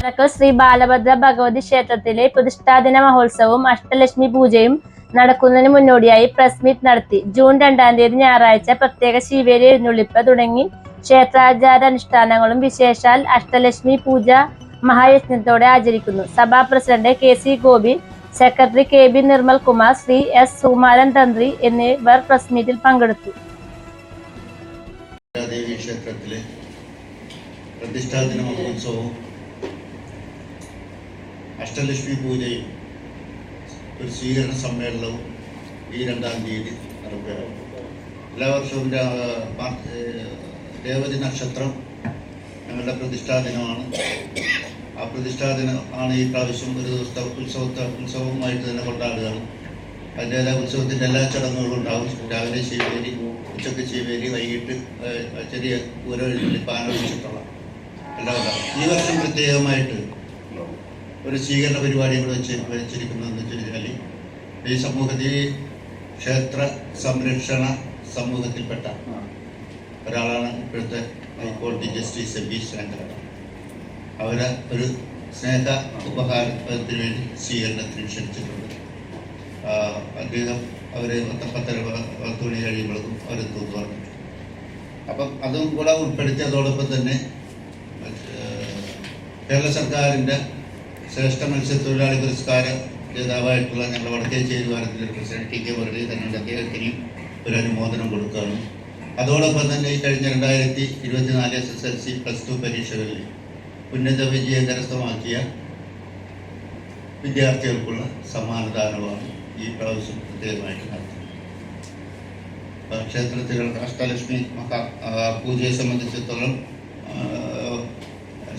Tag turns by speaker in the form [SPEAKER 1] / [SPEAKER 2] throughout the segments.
[SPEAKER 1] ശ്രീ ബാലഭദ്ര ഭഗവതി ക്ഷേത്രത്തിലെ പ്രതിഷ്ഠാദിന മഹോത്സവവും അഷ്ടലക്ഷ്മി പൂജയും നടക്കുന്നതിന് മുന്നോടിയായി പ്രസ് മീറ്റ് നടത്തി. ജൂൺ 2-ാം തീയതി ഞായറാഴ്ച പ്രത്യേക ശീവേലി എഴുന്നള്ളിപ്പ് തുടങ്ങി ക്ഷേത്രാചാരാനുഷ്ഠാനങ്ങളും വിശേഷാൽ അഷ്ടലക്ഷ്മി പൂജ മഹായജ്ഞത്തോടെ ആചരിക്കുന്നു. സഭാ president KC Gopi, secretary KB Nirmal Kumar, Shri S Sukumaran തന്ത്രി എന്നിവർ പ്രസ് മീറ്റിൽ പങ്കെടുത്തു.
[SPEAKER 2] ക്ഷേത്രത്തിലെ പ്രതിഷ്ഠാദിന മഹോത്സവവും അഷ്ടലക്ഷ്മി പൂജയും ഒരു സ്വീകരണ സമ്മേളനവും ഈ 2-ാം തീയതി നടക്കുകയാണ്. എല്ലാ വർഷവും രേവതി നക്ഷത്രം ഞങ്ങളുടെ പ്രതിഷ്ഠാദിനമാണ്. ആ പ്രതിഷ്ഠാദിനം ആണ് ഈ പ്രാവശ്യം ഒരു ദിവസത്തെ ഉത്സവമായിട്ട് തന്നെ കൊണ്ടാടുകയാണ്. അതിൻ്റെ ഉത്സവത്തിൻ്റെ എല്ലാ ചടങ്ങുകളും ഉണ്ടാകും. രാവിലെ ശീവേലി, ഉച്ചക്ക് ശീവേലി, വൈകിട്ട് ചെറിയ ഊരെഴുന്നള്ളി ആലോചിച്ചിട്ടുള്ള എല്ലാം ഉണ്ടാകും. ഈ വർഷം പ്രത്യേകമായിട്ട് ഒരു സ്വീകരണ പരിപാടി കൂടെ വെച്ചിരിക്കുന്നതെന്ന് വെച്ച് കഴിഞ്ഞാൽ ഈ സമൂഹത്തിൽ ക്ഷേത്ര സംരക്ഷണ സമൂഹത്തിൽപ്പെട്ട ഒരാളാണ് ഇപ്പോഴത്തെ ഹൈക്കോടതി ജസ്റ്റിസ് MB ശങ്കരൻ. അവരെ ഒരു സ്നേഹ ഉപഹാരത്തിന് വേണ്ടി സ്വീകരണത്തിന് ക്ഷണിച്ചിട്ടുണ്ട്. അദ്ദേഹം അവർ 10 മണി കഴിയുമ്പോഴേക്കും അവരെത്തുമെന്ന് പറഞ്ഞു. അപ്പം അതും കൂടെ ഉൾപ്പെടുത്തി അതോടൊപ്പം തന്നെ കേരള സർക്കാരിൻ്റെ ശ്രേഷ്ഠ മത്സ്യത്തൊഴിലാളി പുരസ്കാര ജേതാവായിട്ടുള്ള ഞങ്ങളുടെ വടക്കേശ്ശേരി വാരത്തിലെ പ്രസിഡന്റ് TK മുരളീധരൻ അദ്ദേഹത്തിന് ഒരു അനുമോദനം കൊടുക്കുകയാണ്. അതോടൊപ്പം തന്നെ ഈ കഴിഞ്ഞ 2024 SSLC +2 പരീക്ഷകളിൽ ഉന്നത വിജയം കരസ്ഥമാക്കിയ വിദ്യാർത്ഥികൾക്കുള്ള സമ്മാനദാനമാണ് ഈ പ്രാവശ്യം പ്രത്യേകമായിട്ട് നടത്തുന്നത്. ക്ഷേത്രത്തിലുള്ള അഷ്ടലക്ഷ്മി പൂജയെ സംബന്ധിച്ചിടത്തോളം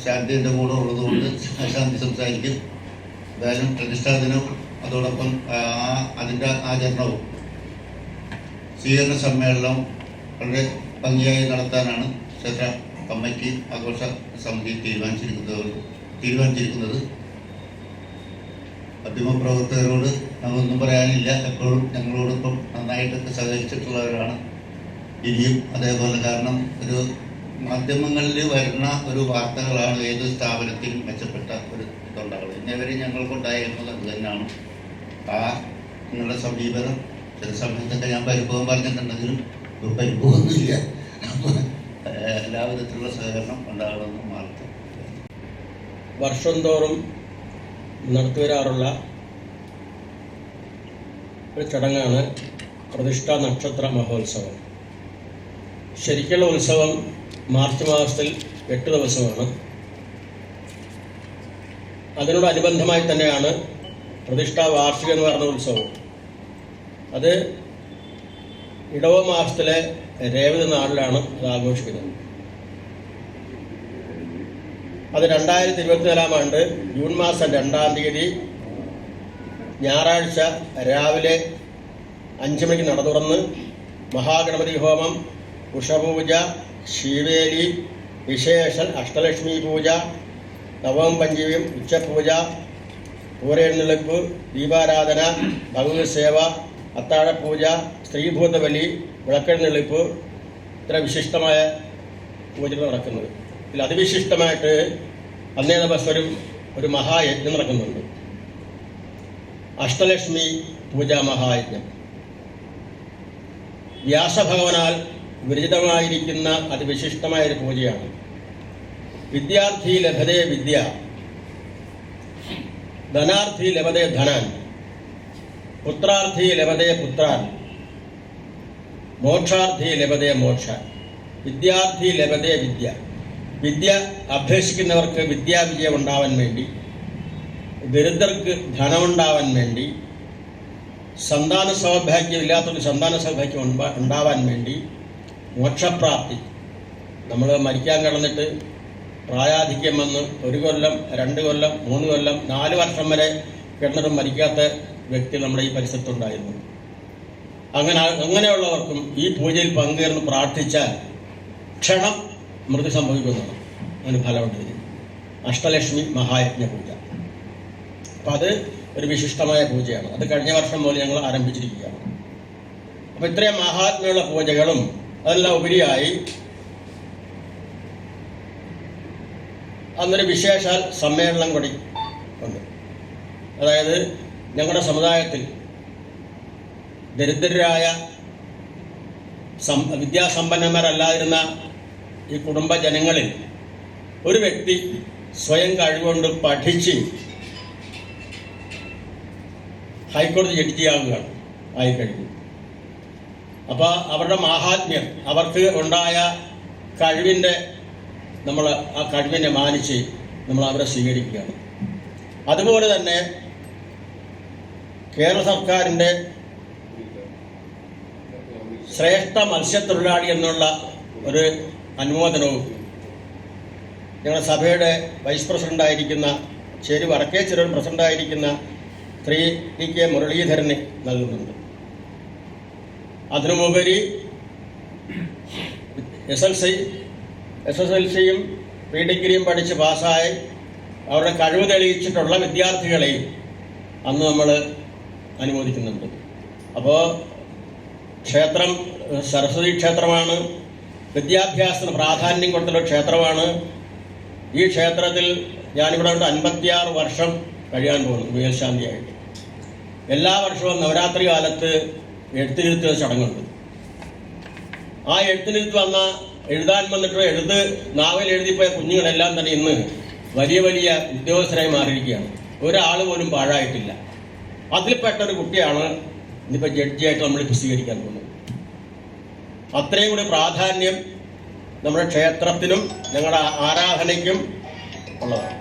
[SPEAKER 2] ശാന്തിൻ്റെ കൂടെ ഉള്ളതുകൊണ്ട് ശാന്തി സംസാരിക്കും. എന്തായാലും പ്രതിഷ്ഠാദിനവും അതോടൊപ്പം അതിൻ്റെ ആചരണവും സ്വീകരണ സമ്മേളനവും വളരെ ഭംഗിയായി നടത്താനാണ് ക്ഷേത്ര കമ്മിറ്റി ആഘോഷ സമിതി തീരുമാനിച്ചിരിക്കുന്നത്. മാധ്യമപ്രവർത്തകരോട് ഞങ്ങളൊന്നും പറയാനില്ല. എപ്പോഴും ഞങ്ങളോടൊപ്പം നന്നായിട്ടൊക്കെ സഹകരിച്ചിട്ടുള്ളവരാണ്. ഇനിയും അതേപോലെ, കാരണം ഒരു മാധ്യമങ്ങളിൽ വരുന്ന ഒരു വാർത്തകളാണ് ഏത് സ്ഥാപനത്തിനും മെച്ചപ്പെട്ട ഒരു ഇതുണ്ടാവുന്നത്. ഇന്നേവരെ ഞങ്ങൾക്കുണ്ടായിരുന്നത് അത് തന്നെയാണ്. നിങ്ങളുടെ സമീപനം ചില സമയത്തൊക്കെ ഞാൻ പരിഭവം പറഞ്ഞിട്ടുണ്ടെങ്കിലും പരിഭവമൊന്നുമില്ല. എല്ലാവിധത്തിലുള്ള സഹകരണം ഉണ്ടാകണമെന്ന് മാത്രം.
[SPEAKER 3] വർഷം തോറും നടത്തിവരാറുള്ള ഒരു ചടങ്ങാണ് പ്രതിഷ്ഠാ നക്ഷത്ര മഹോത്സവം. ശരിക്കുള്ള ഉത്സവം മാർച്ച് മാസത്തിൽ 8 ദിവസമാണ്. അതിനോടനുബന്ധമായി തന്നെയാണ് പ്രതിഷ്ഠാ വാർഷികം എന്ന് പറഞ്ഞ ഉത്സവം. അത് ഇടവ മാസത്തിലെ രേവതി നാളിലാണ് അത് ആഘോഷിക്കുന്നത്. അത് 2024 ആണ്ട് ജൂൺ മാസം 2-ാം തീയതി ഞായറാഴ്ച രാവിലെ 5 മണിക്ക് നട തുറന്ന് മഹാഗണപതി ഹോമം, ഉഷപൂജ, ശീവേലി, വിശേഷൽ അഷ്ടലക്ഷ്മി പൂജ, നവം പഞ്ചമിയും, ഉച്ചപൂജ, പൂരെഴുന്നള്ളിപ്പ്, ദീപാരാധന, ഭഗവത് സേവ, അത്താഴപൂജ, സ്ത്രീഭൂതബലി, വിളക്കെഴുന്നള്ളിപ്പ്, ഇത്ര വിശിഷ്ടമായ പൂജകൾ നടക്കുന്നത്. ഇതിൽ അതിവിശിഷ്ടമായിട്ട് അന്നേ ദിവസം ഒരു മഹായജ്ഞം നടക്കുന്നുണ്ട്. അഷ്ടലക്ഷ്മി പൂജാ മഹായജ്ഞം. വ്യാസഭഗവാനാൽ വിരചിതമായിരിക്കുന്ന അതിവിശിഷ്ടമായ ഒരു പൂജയാണ്. വിദ്യാർത്ഥി ലഭതേ വിദ്യ, ധനാർത്ഥി ലഭതേ ധനാൻ, പുത്രാർത്ഥി ലഭതേ പുത്രാൻ, മോക്ഷാർത്ഥി ലഭതേ മോക്ഷാൻ. വിദ്യാർത്ഥി ലഭതേ വിദ്യ. വിദ്യ അഭ്യസിക്കുന്നവർക്ക് വിദ്യാവിജയം ഉണ്ടാവാൻ വേണ്ടി, ദരിദ്രർക്ക് ധനമുണ്ടാവാൻ വേണ്ടി, സന്താന സൗഭാഗ്യം ഇല്ലാത്തവർക്ക് സന്താന സൗഭാഗ്യം ഉണ്ടാവാൻ വേണ്ടി, മോക്ഷപ്രാപ്തി. നമ്മൾ മരിക്കാൻ കിടന്നിട്ട് പ്രായാധിക്യം വന്ന് 1 കൊല്ലം, 2 കൊല്ലം, 3 കൊല്ലം, 4 വർഷം വരെ കിടന്നിട്ടും മരിക്കാത്ത വ്യക്തി നമ്മുടെ ഈ പരിസരത്തുണ്ടായിരുന്നു. അങ്ങനെയുള്ളവർക്കും ഈ പൂജയിൽ പങ്കുചേർന്ന് പ്രാർത്ഥിച്ചാൽ ക്ഷണം മൃതി സംഭവിക്കുന്നതാണ്. അതിന് ഫലമുണ്ട്. അഷ്ടലക്ഷ്മി മഹായജ്ഞ പൂജ. അപ്പം അത് ഒരു വിശിഷ്ടമായ പൂജയാണ്. അത് കഴിഞ്ഞ വർഷം മുതൽ ഞങ്ങൾ ആരംഭിച്ചിരിക്കുകയാണ്. അപ്പം ഇത്രയും മഹാത്മ്യമുള്ള പൂജകളും അതെല്ലാം ഉപരിയായി അന്നൊരു വിശേഷാൽ സമ്മേളനം കൂടി ഉണ്ട്. അതായത് ഞങ്ങളുടെ സമുദായത്തിൽ ദരിദ്രരായ വിദ്യാസമ്പന്നന്മാരല്ലാതിരുന്ന ഈ കുടുംബ ജനങ്ങളിൽ ഒരു വ്യക്തി സ്വയം കഴിവുകൊണ്ട് പഠിച്ച് ഹൈക്കോടതി ജഡ്ജിയാകുകയാണ് ആയിക്കഴിഞ്ഞു. അപ്പോൾ അവരുടെ മാഹാത്മ്യം, അവർക്ക് ഉണ്ടായ കഴിവിൻ്റെ നമ്മൾ ആ കഴിവിനെ മാനിച്ച് നമ്മൾ അവരെ സ്വീകരിക്കുകയാണ്. അതുപോലെ തന്നെ കേരള സർക്കാരിൻ്റെ ശ്രേഷ്ഠ മത്സ്യത്തൊഴിലാളി എന്നുള്ള ഒരു അനുമോദനവും ഞങ്ങളുടെ സഭയുടെ വൈസ് പ്രസിഡന്റായിരിക്കുന്ന വടക്കേ ചെറുവ പ്രസിഡന്റായിരിക്കുന്ന ശ്രീ ടി കെ മുരളീധരന് നൽകുന്നുണ്ട്. അതിനുമുപരി SSLC-യും പ്രീ ഡിഗ്രിയും പഠിച്ച് പാസ്സായി അവരുടെ കഴിവ് തെളിയിച്ചിട്ടുള്ള വിദ്യാർത്ഥികളെയും അന്ന് നമ്മൾ അനുമോദിക്കുന്നുണ്ട്. അപ്പോൾ ക്ഷേത്രം സരസ്വതി ക്ഷേത്രമാണ്, വിദ്യാഭ്യാസത്തിന് പ്രാധാന്യം കൊടുത്തുള്ള ക്ഷേത്രമാണ്. ഈ ക്ഷേത്രത്തിൽ ഞാനിവിടെ 56 വർഷം കഴിയാൻ പോകുന്നു മേൽശാന്തിയായിട്ട്. എല്ലാ വർഷവും നവരാത്രി കാലത്ത് എഴുത്തിനിരുത്തുന്ന ചടങ്ങുണ്ട്. ആ എഴുത്തിനിരുത്ത് എഴുതാൻ വന്നിട്ട് നാവൽ എഴുതിപ്പോയ കുഞ്ഞുങ്ങളെല്ലാം തന്നെ ഇന്ന് വലിയ വലിയ ഉദ്യോഗസ്ഥരായി മാറിയിരിക്കുകയാണ്. ഒരാൾ പോലും പാഴായിട്ടില്ല. അതിൽപ്പെട്ടൊരു കുട്ടിയാണ് ഇന്നിപ്പോൾ ജഡ്ജിയായിട്ട് നമ്മൾ സ്വീകരിക്കാൻ പോകുന്നത്. അത്രയും കൂടി പ്രാധാന്യം നമ്മുടെ ക്ഷേത്രത്തിനും ഞങ്ങളുടെ ആരാധനയ്ക്കും ഉള്ളതാണ്.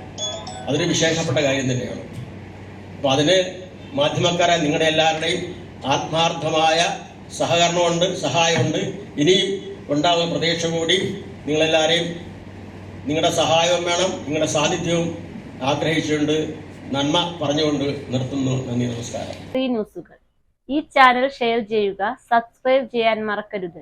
[SPEAKER 3] അതൊരു വിശേഷപ്പെട്ട കാര്യം തന്നെയാണ്. അപ്പോൾ അതിന് മാധ്യമക്കാരായ നിങ്ങളുടെ എല്ലാവരുടെയും ആത്മാർത്ഥമായ സഹകരണമുണ്ട്, സഹായമുണ്ട്. ഇനിയും ഉണ്ടാകുന്ന പ്രതീക്ഷ കൂടി നിങ്ങളെല്ലാവരെയും നിങ്ങളുടെ സഹായവും വേണം, നിങ്ങളുടെ സാന്നിധ്യവും ആഗ്രഹിച്ചുകൊണ്ട് നന്മ പറഞ്ഞുകൊണ്ട് നിർത്തുന്നു. നന്ദി, നമസ്കാരം.
[SPEAKER 1] ന്യൂസുകൾ ഈ ചാനൽ ഷെയർ ചെയ്യുക, സബ്സ്ക്രൈബ് ചെയ്യാൻ മറക്കരുത്.